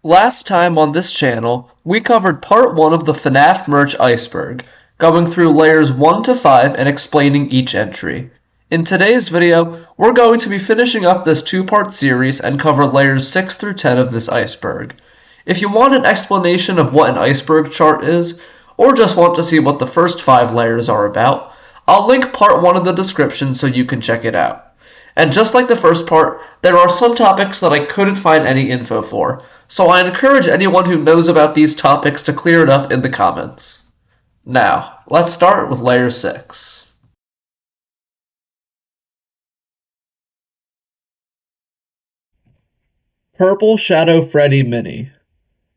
Last time on this channel, we covered part 1 of the FNaF merch Iceberg, going through layers 1 to 5 and explaining each entry. In today's video, we're going to be finishing up this two-part series and cover layers 6 through 10 of this iceberg. If you want an explanation of what an iceberg chart is, or just want to see what the first 5 layers are about, I'll link part 1 in the description so you can check it out. And just like the first part, there are some topics that I couldn't find any info for, so I encourage anyone who knows about these topics to clear it up in the comments. Now, let's start with layer 6. Purple Shadow Freddy Mini.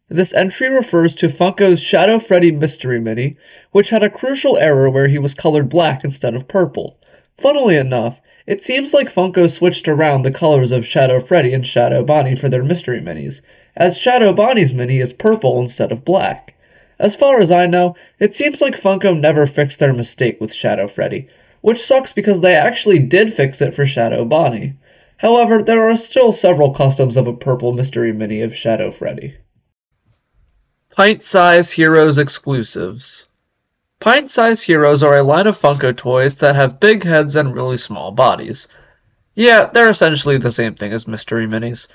This entry refers to Funko's Shadow Freddy Mystery Mini, which had a crucial error where he was colored black instead of purple. Funnily enough, it seems like Funko switched around the colors of Shadow Freddy and Shadow Bonnie for their mystery minis, as Shadow Bonnie's mini is purple instead of black. As far as I know, it seems like Funko never fixed their mistake with Shadow Freddy, which sucks because they actually did fix it for Shadow Bonnie. However, there are still several customs of a purple mystery mini of Shadow Freddy. Pint-size Heroes exclusives. Pint-size Heroes are a line of Funko toys that have big heads and really small bodies. Yeah, they're essentially the same thing as mystery minis.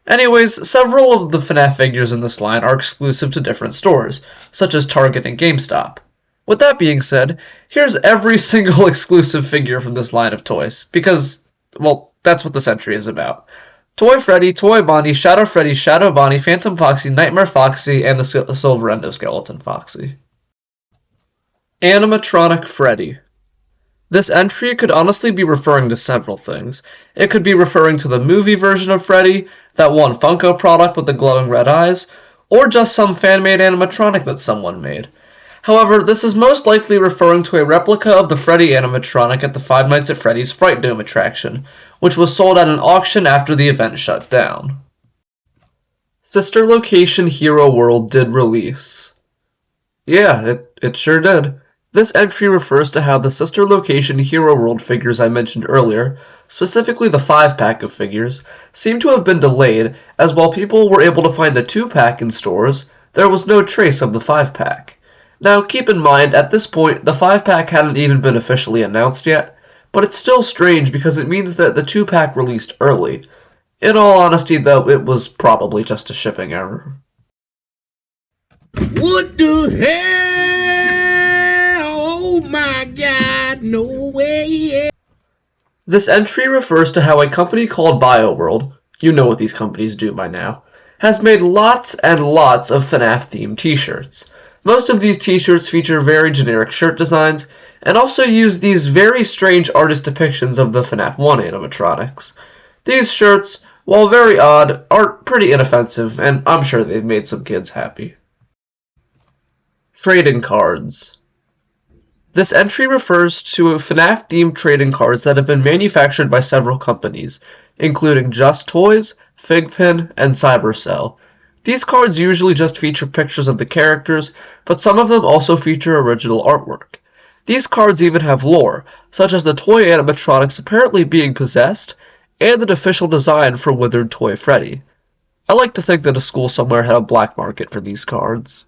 Anyways, several of the FNaF figures in this line are exclusive to different stores, such as Target and GameStop. With that being said, here's every single exclusive figure from this line of toys, because, well, that's what this entry is about. Toy Freddy, Toy Bonnie, Shadow Freddy, Shadow Bonnie, Phantom Foxy, Nightmare Foxy, and the Silver Endoskeleton Foxy. Animatronic Freddy. This entry could honestly be referring to several things. It could be referring to the movie version of Freddy, that one Funko product with the glowing red eyes, or just some fan-made animatronic that someone made. However, this is most likely referring to a replica of the Freddy animatronic at the Five Nights at Freddy's Fright Dome attraction, which was sold at an auction after the event shut down. Sister Location Hero World did release. Yeah, it sure did. This entry refers to how the Sister Location Hero World figures I mentioned earlier, specifically the 5-pack of figures, seem to have been delayed, as while people were able to find the 2-pack in stores, there was no trace of the 5-pack. Now, keep in mind, at this point, the 5-pack hadn't even been officially announced yet, but it's still strange because it means that the 2-pack released early. In all honesty, though, it was probably just a shipping error. What the hell? Oh my god, no way! This entry refers to how a company called BioWorld, you know what these companies do by now, has made lots and lots of FNaF-themed t-shirts. Most of these t-shirts feature very generic shirt designs, and also use these very strange artist depictions of the FNaF 1 animatronics. These shirts, while very odd, are pretty inoffensive, and I'm sure they've made some kids happy. Trading cards. This entry refers to FNaF-themed trading cards that have been manufactured by several companies, including Just Toys, Figpin, and Cybercell. These cards usually just feature pictures of the characters, but some of them also feature original artwork. These cards even have lore, such as the toy animatronics apparently being possessed, and an official design for Withered Toy Freddy. I like to think that a school somewhere had a black market for these cards.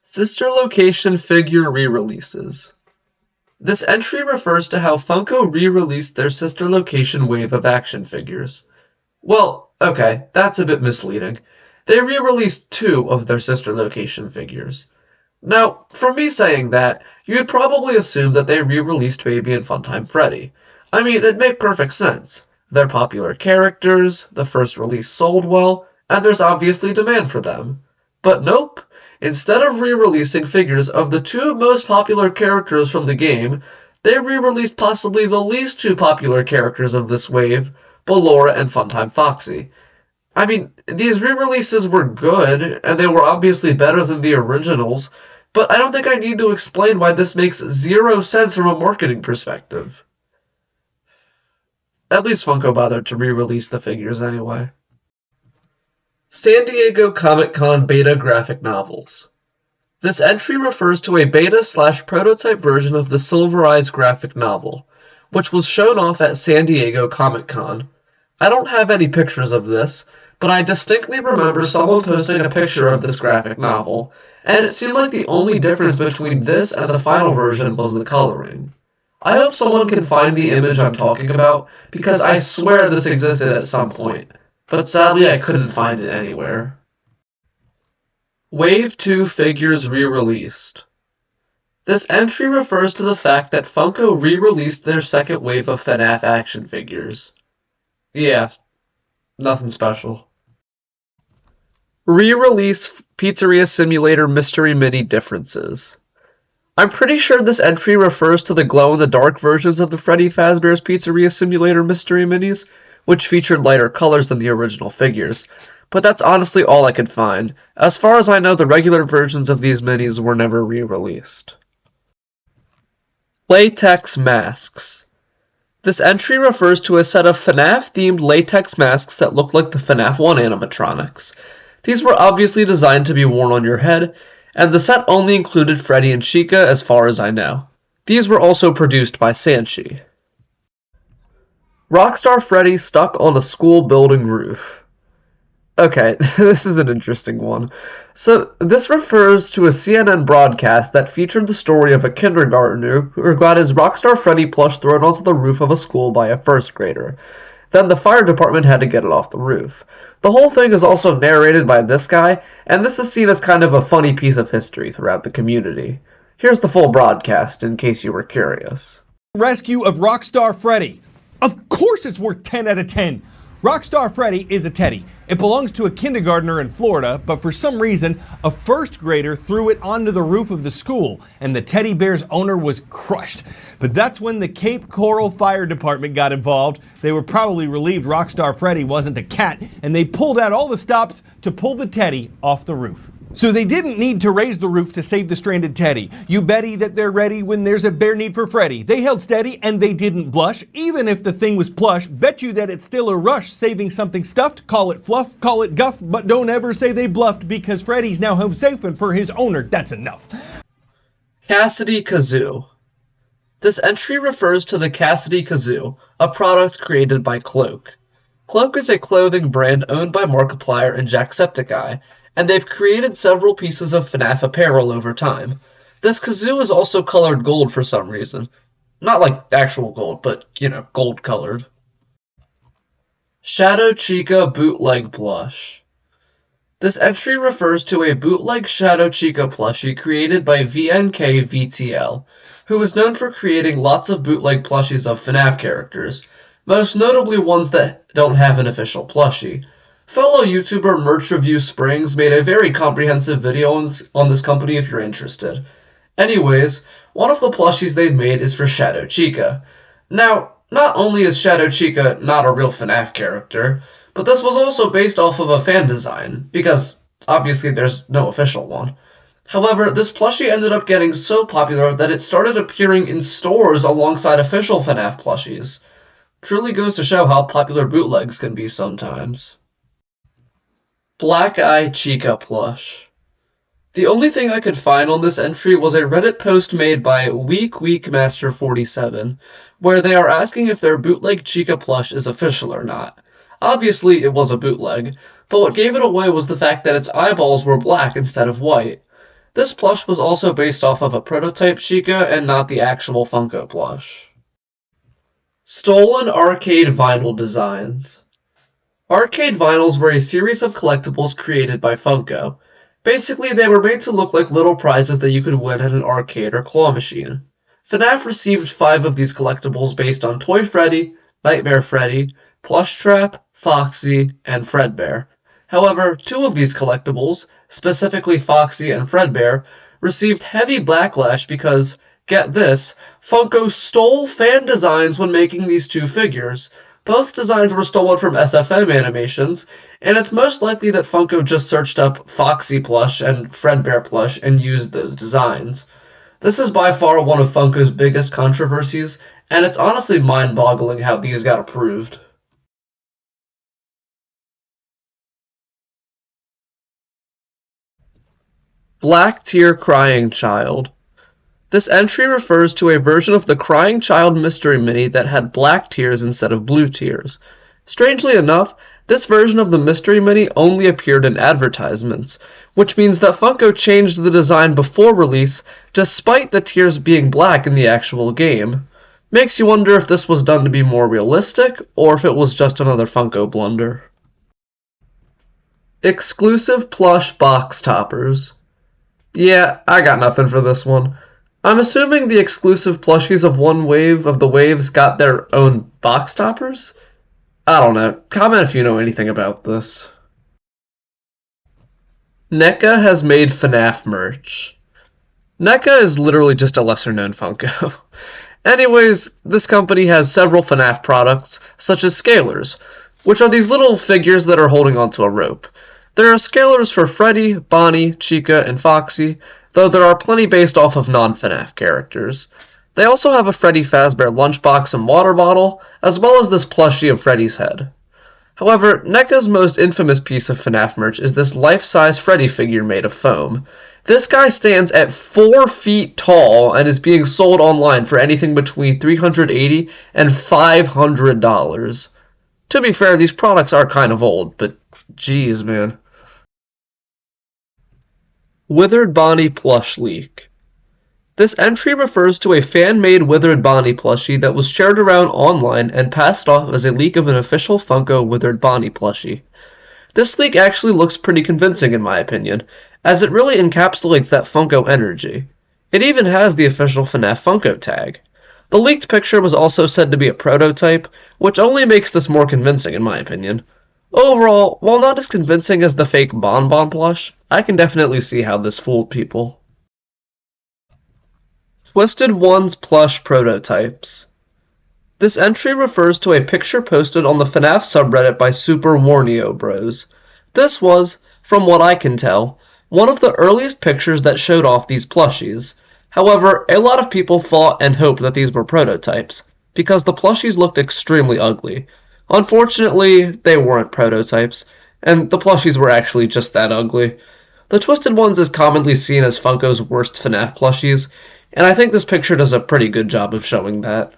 Sister Location Figure Re-Releases. This entry refers to how Funko re-released their Sister Location wave of action figures. Well, okay, that's a bit misleading. They re-released 2 of their Sister Location figures. Now, from me saying that, you'd probably assume that they re-released Baby and Funtime Freddy. I mean, it'd make perfect sense. They're popular characters, the first release sold well, and there's obviously demand for them. But nope. Instead of re-releasing figures of the 2 most popular characters from the game, they re-released possibly the least 2 popular characters of this wave, Ballora and Funtime Foxy. I mean, these re-releases were good, and they were obviously better than the originals, but I don't think I need to explain why this makes 0 sense from a marketing perspective. At least Funko bothered to re-release the figures anyway. San Diego Comic-Con Beta Graphic Novels. This entry refers to a beta/prototype version of the Silver Eyes graphic novel, which was shown off at San Diego Comic-Con. I don't have any pictures of this, but I distinctly remember someone posting a picture of this graphic novel, and it seemed like the only difference between this and the final version was the coloring. I hope someone can find the image I'm talking about, because I swear this existed at some point, but sadly I couldn't find it anywhere. Wave 2 figures re-released. This entry refers to the fact that Funko re-released their second wave of FNaF action figures. Yeah, nothing special. Re-release Pizzeria Simulator Mystery Mini differences. I'm pretty sure this entry refers to the glow-in-the-dark versions of the Freddy Fazbear's Pizzeria Simulator Mystery Minis, which featured lighter colors than the original figures, but that's honestly all I could find. As far as I know, the regular versions of these minis were never re-released. Latex Masks. This entry refers to a set of FNaF-themed latex masks that look like the FNaF 1 animatronics. These were obviously designed to be worn on your head, and the set only included Freddy and Chica as far as I know. These were also produced by Sanchi. Rockstar Freddy stuck on a school building roof. Okay, this is an interesting one. So, this refers to a CNN broadcast that featured the story of a kindergartner who got his Rockstar Freddy plush thrown onto the roof of a school by a first grader. Then the fire department had to get it off the roof. The whole thing is also narrated by this guy, and this is seen as kind of a funny piece of history throughout the community. Here's the full broadcast, in case you were curious. Rescue of Rockstar Freddy. Of course it's worth 10 out of 10. Rockstar Freddy is a teddy. It belongs to a kindergartner in Florida, but for some reason, a first grader threw it onto the roof of the school, and the teddy bear's owner was crushed. But that's when the Cape Coral Fire Department got involved. They were probably relieved Rockstar Freddy wasn't a cat, and they pulled out all the stops to pull the teddy off the roof. So they didn't need to raise the roof to save the stranded teddy. You betty that they're ready when there's a bare need for Freddy. They held steady and they didn't blush. Even if the thing was plush, bet you that it's still a rush saving something stuffed. Call it fluff, call it guff, but don't ever say they bluffed because Freddy's now home safe and for his owner, that's enough. Cassidy Kazoo. This entry refers to the Cassidy Kazoo, a product created by Cloak. Cloak is a clothing brand owned by Markiplier and Jacksepticeye, and they've created several pieces of FNaF apparel over time. This kazoo is also colored gold for some reason. Not like actual gold, but, gold colored. Shadow Chica Bootleg Plush. This entry refers to a bootleg Shadow Chica plushie created by VNKVTL, who is known for creating lots of bootleg plushies of FNaF characters, most notably ones that don't have an official plushie. Fellow YouTuber Merch Review Springs made a very comprehensive video on this company if you're interested. Anyways, one of the plushies they've made is for Shadow Chica. Now, not only is Shadow Chica not a real FNaF character, but this was also based off of a fan design, because obviously there's no official one. However, this plushie ended up getting so popular that it started appearing in stores alongside official FNaF plushies. Truly goes to show how popular bootlegs can be sometimes. Black Eye Chica plush. The only thing I could find on this entry was a Reddit post made by WeekMaster47, where they are asking if their bootleg Chica plush is official or not. Obviously, it was a bootleg, but what gave it away was the fact that its eyeballs were black instead of white. This plush was also based off of a prototype Chica and not the actual Funko plush. Stolen Arcade Vinyl Designs. Arcade vinyls were a series of collectibles created by Funko. Basically, they were made to look like little prizes that you could win at an arcade or claw machine. FNaF received 5 of these collectibles based on Toy Freddy, Nightmare Freddy, Plush Trap, Foxy, and Fredbear. However, 2 of these collectibles, specifically Foxy and Fredbear, received heavy backlash because, get this, Funko stole fan designs when making these 2 figures. Both designs were stolen from SFM animations, and it's most likely that Funko just searched up Foxy plush and Fredbear plush and used those designs. This is by far one of Funko's biggest controversies, and it's honestly mind-boggling how these got approved. Black Tear Crying Child. This entry refers to a version of the Crying Child Mystery Mini that had black tears instead of blue tears. Strangely enough, This version of the Mystery Mini only appeared in advertisements, which means that Funko changed the design before release despite the tiers being black in the actual game. Makes you wonder if this was done to be more realistic, or if it was just another Funko blunder. Exclusive plush box toppers. Yeah, I got nothing for this one. I'm assuming the exclusive plushies of one wave of the waves got their own box toppers? I don't know. Comment if you know anything about this. NECA has made FNaF merch. NECA is literally just a lesser known Funko. Anyways, this company has several FNaF products, such as scalers, which are these little figures that are holding onto a rope. There are scalers for Freddy, Bonnie, Chica, and Foxy, though there are plenty based off of non-FNaF characters. They also have a Freddy Fazbear lunchbox and water bottle, as well as this plushie of Freddy's head. However, NECA's most infamous piece of FNaF merch is this life-size Freddy figure made of foam. This guy stands at 4 feet tall and is being sold online for anything between $380 and $500. To be fair, these products are kind of old, but geez, man. Withered Bonnie plush leak. This entry refers to a fan-made Withered Bonnie plushie that was shared around online and passed off as a leak of an official Funko Withered Bonnie plushie. This leak actually looks pretty convincing in my opinion, as it really encapsulates that Funko energy. It even has the official FNaF Funko tag. The leaked picture was also said to be a prototype, which only makes this more convincing in my opinion. Overall, while not as convincing as the fake Bon Bon plush, I can definitely see how this fooled people. Twisted Ones plush prototypes. This entry refers to a picture posted on the FNaF subreddit by Super Warnio Bros. This was, from what I can tell, one of the earliest pictures that showed off these plushies. However, a lot of people thought and hoped that these were prototypes, because the plushies looked extremely ugly. Unfortunately, they weren't prototypes, and the plushies were actually just that ugly. The Twisted Ones is commonly seen as Funko's worst FNaF plushies, and I think this picture does a pretty good job of showing that.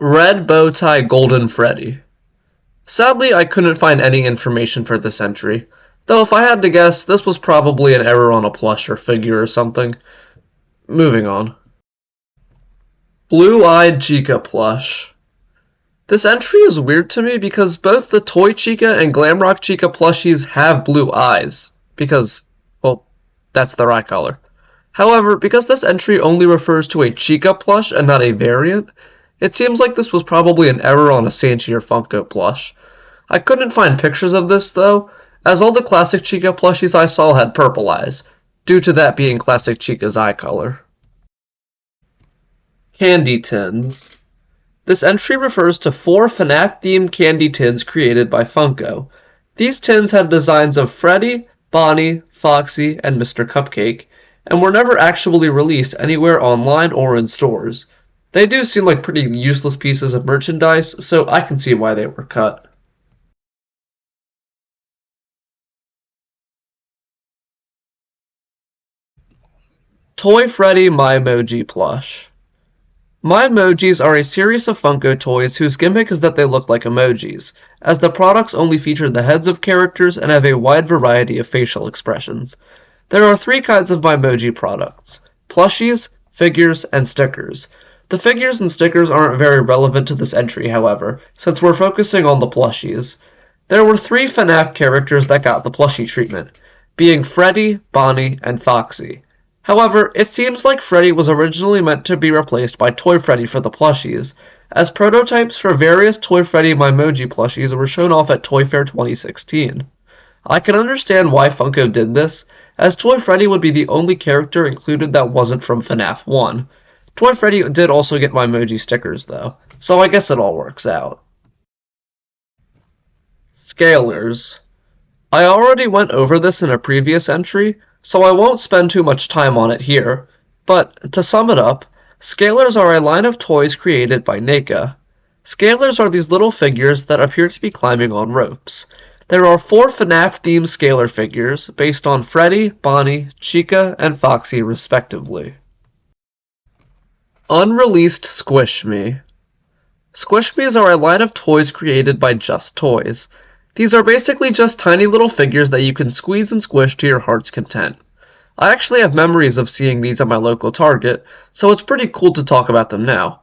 Red Bowtie Golden Freddy. Sadly, I couldn't find any information for this entry, though if I had to guess, this was probably an error on a plush or figure or something. Moving on. Blue-Eyed Chica plush. This entry is weird to me because both the Toy Chica and Glamrock Chica plushies have blue eyes, because, well, that's their eye color. However, because this entry only refers to a Chica plush and not a variant, it seems like this was probably an error on a Sanchier Funko plush. I couldn't find pictures of this though, as all the classic Chica plushies I saw had purple eyes, due to that being classic Chica's eye color. Candy tins. This entry refers to 4 FNaF-themed candy tins created by Funko. These tins had designs of Freddy, Bonnie, Foxy, and Mr. Cupcake, and were never actually released anywhere online or in stores. They do seem like pretty useless pieces of merchandise, so I can see why they were cut. Toy Freddy MyMoji plush. MyMojis are a series of Funko toys whose gimmick is that they look like emojis, as the products only feature the heads of characters and have a wide variety of facial expressions. There are 3 kinds of MyMoji products: plushies, figures, and stickers. The figures and stickers aren't very relevant to this entry, however, since we're focusing on the plushies. There were 3 FNaF characters that got the plushie treatment, being Freddy, Bonnie, and Foxy. However, it seems like Freddy was originally meant to be replaced by Toy Freddy for the plushies, as prototypes for various Toy Freddy MyMoji plushies were shown off at Toy Fair 2016. I can understand why Funko did this, as Toy Freddy would be the only character included that wasn't from FNaF 1. Toy Freddy did also get MyMoji stickers though, so I guess it all works out. Scalers. I already went over this in a previous entry, so I won't spend too much time on it here, but to sum it up, Scalers are a line of toys created by NECA. Scalers are these little figures that appear to be climbing on ropes. There are 4 FNaF-themed Scaler figures, based on Freddy, Bonnie, Chica, and Foxy respectively. Unreleased Squishmes. Squishmes are a line of toys created by Just Toys. These are basically just tiny little figures that you can squeeze and squish to your heart's content. I actually have memories of seeing these at my local Target, so it's pretty cool to talk about them now.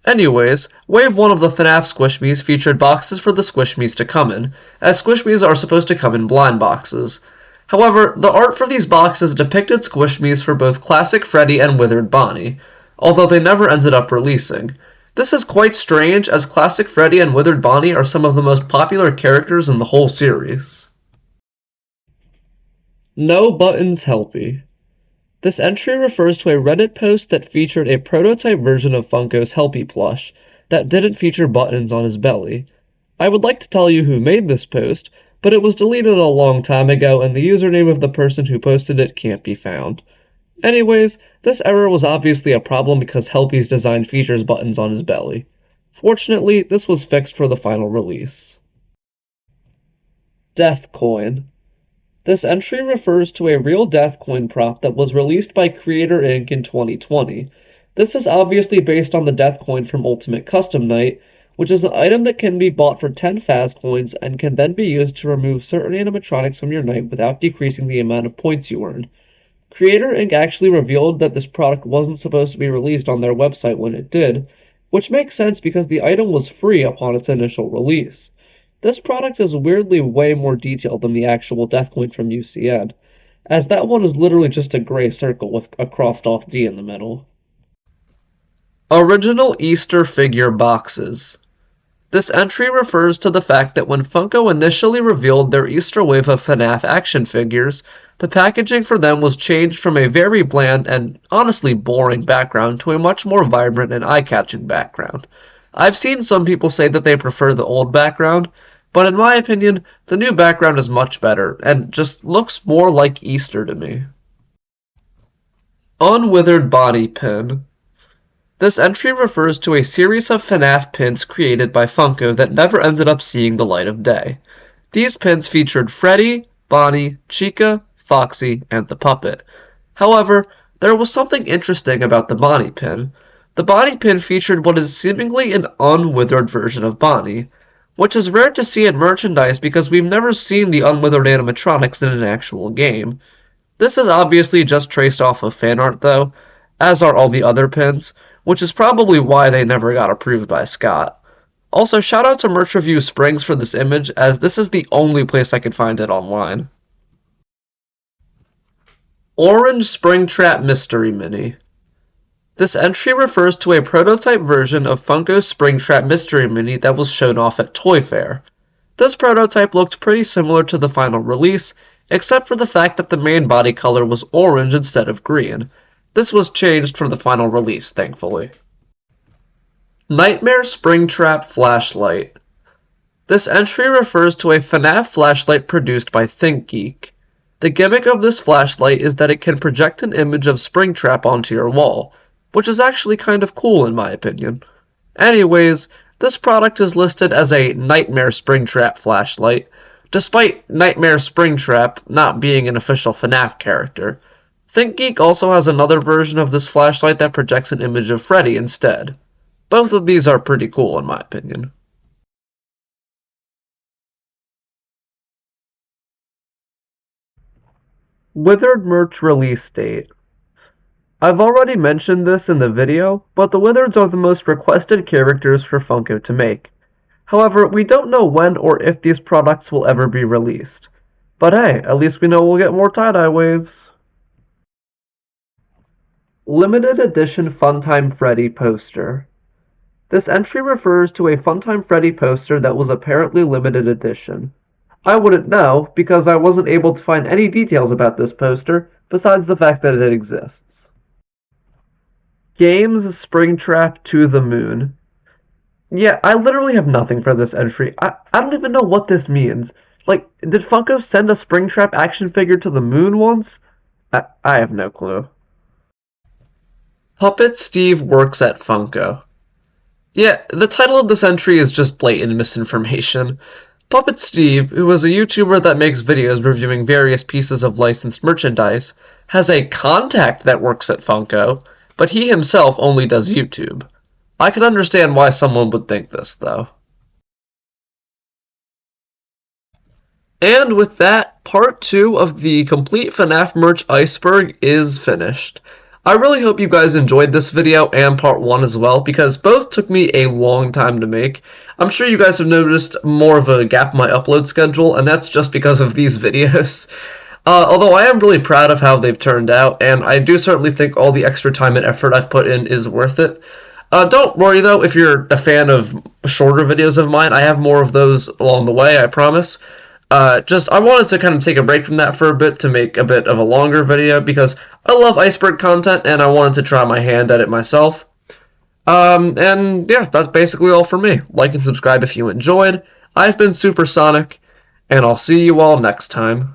Anyways, Wave 1 of the FNaF Squishmes featured boxes for the Squishmes to come in, as Squishmes are supposed to come in blind boxes. However, the art for these boxes depicted Squishmes for both Classic Freddy and Withered Bonnie, although they never ended up releasing. This is quite strange, as Classic Freddy and Withered Bonnie are some of the most popular characters in the whole series. No Buttons Helpy. This entry refers to a Reddit post that featured a prototype version of Funko's Helpy plush that didn't feature buttons on his belly. I would like to tell you who made this post, but it was deleted a long time ago and the username of the person who posted it can't be found. Anyways, this error was obviously a problem because Helpy's design features buttons on his belly. Fortunately, this was fixed for the final release. Death Coin. This entry refers to a real Death Coin prop that was released by Creator Inc. in 2020. This is obviously based on the Death Coin from Ultimate Custom Night, which is an item that can be bought for 10 Faz coins and can then be used to remove certain animatronics from your night without decreasing the amount of points you earn. Creator Inc. actually revealed that this product wasn't supposed to be released on their website when it did, which makes sense because the item was free upon its initial release. This product is weirdly way more detailed than the actual Death Coin from UCN, as that one is literally just a gray circle with a crossed off D in the middle. Original Easter Figure Boxes. This entry refers to the fact that when Funko initially revealed their Easter wave of FNaF action figures, the packaging for them was changed from a very bland and honestly boring background to a much more vibrant and eye-catching background. I've seen some people say that they prefer the old background, but in my opinion, the new background is much better and just looks more like Easter to me. Unwithered Body Pin. This entry refers to a series of FNaF pins created by Funko that never ended up seeing the light of day. These pins featured Freddy, Bonnie, Chica, Foxy, and the puppet. However, there was something interesting about the Bonnie pin. The Bonnie pin featured what is seemingly an unwithered version of Bonnie, which is rare to see in merchandise because we've never seen the unwithered animatronics in an actual game. This is obviously just traced off of fan art though, as are all the other pins, which is probably why they never got approved by Scott. Also, shout out to Merch Review Springs for this image, as this is the only place I could find it online. Orange Springtrap Mystery Mini. This entry refers to a prototype version of Funko's Springtrap Mystery Mini that was shown off at Toy Fair. This prototype looked pretty similar to the final release, except for the fact that the main body color was orange instead of green. This was changed for the final release, thankfully. Nightmare Springtrap Flashlight. This entry refers to a FNaF flashlight produced by ThinkGeek. The gimmick of this flashlight is that it can project an image of Springtrap onto your wall, which is actually kind of cool in my opinion. Anyways, this product is listed as a Nightmare Springtrap flashlight, despite Nightmare Springtrap not being an official FNaF character. ThinkGeek also has another version of this flashlight that projects an image of Freddy instead. Both of these are pretty cool in my opinion. Withered merch release date. I've already mentioned this in the video, but the Withereds are the most requested characters for Funko to make. However, we don't know when or if these products will ever be released. But hey, at least we know we'll get more tie-dye waves. Limited Edition Funtime Freddy Poster. This entry refers to a Funtime Freddy poster that was apparently limited edition. I wouldn't know, because I wasn't able to find any details about this poster, besides the fact that it exists. Games Springtrap to the Moon. Yeah, I literally have nothing for this entry. I don't even know what this means. Like, did Funko send a Springtrap action figure to the moon once? I have no clue. Puppet Steve works at Funko. Yeah, the title of this entry is just blatant misinformation. Puppet Steve, who is a YouTuber that makes videos reviewing various pieces of licensed merchandise, has a contact that works at Funko, but he himself only does YouTube. I can understand why someone would think this, though. And with that, part 2 of the complete FNaF merch Iceberg is finished. I really hope you guys enjoyed this video and part 1 as well, because both took me a long time to make. I'm sure you guys have noticed more of a gap in my upload schedule, and that's just because of these videos. Although I am really proud of how they've turned out, and I do certainly think all the extra time and effort I've put in is worth it. Don't worry though, if you're a fan of shorter videos of mine, I have more of those along the way, I promise. I wanted to kind of take a break from that for a bit to make a bit of a longer video because I love Iceberg content and I wanted to try my hand at it myself. And yeah, that's basically all for me. Like and subscribe if you enjoyed. I've been Supersonic, and I'll see you all next time.